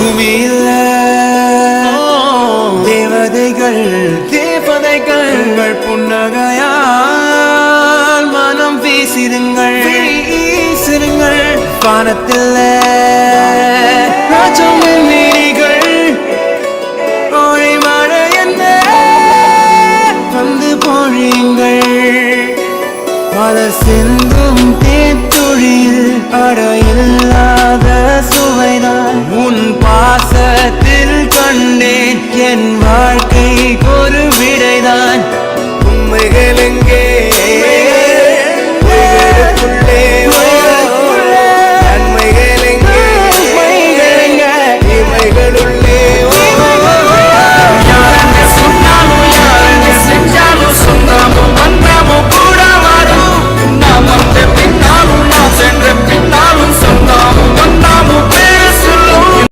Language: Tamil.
பூமியில் தேவதைகள் உங்கள் புன்னகையால் மனம் வீசிருங்கள் வானத்தில் ராஜமணிகள் கோழி மழை என்ன வந்து பொழியுங்கள் பல சிந்தும் தேத்துழியில் அடையில்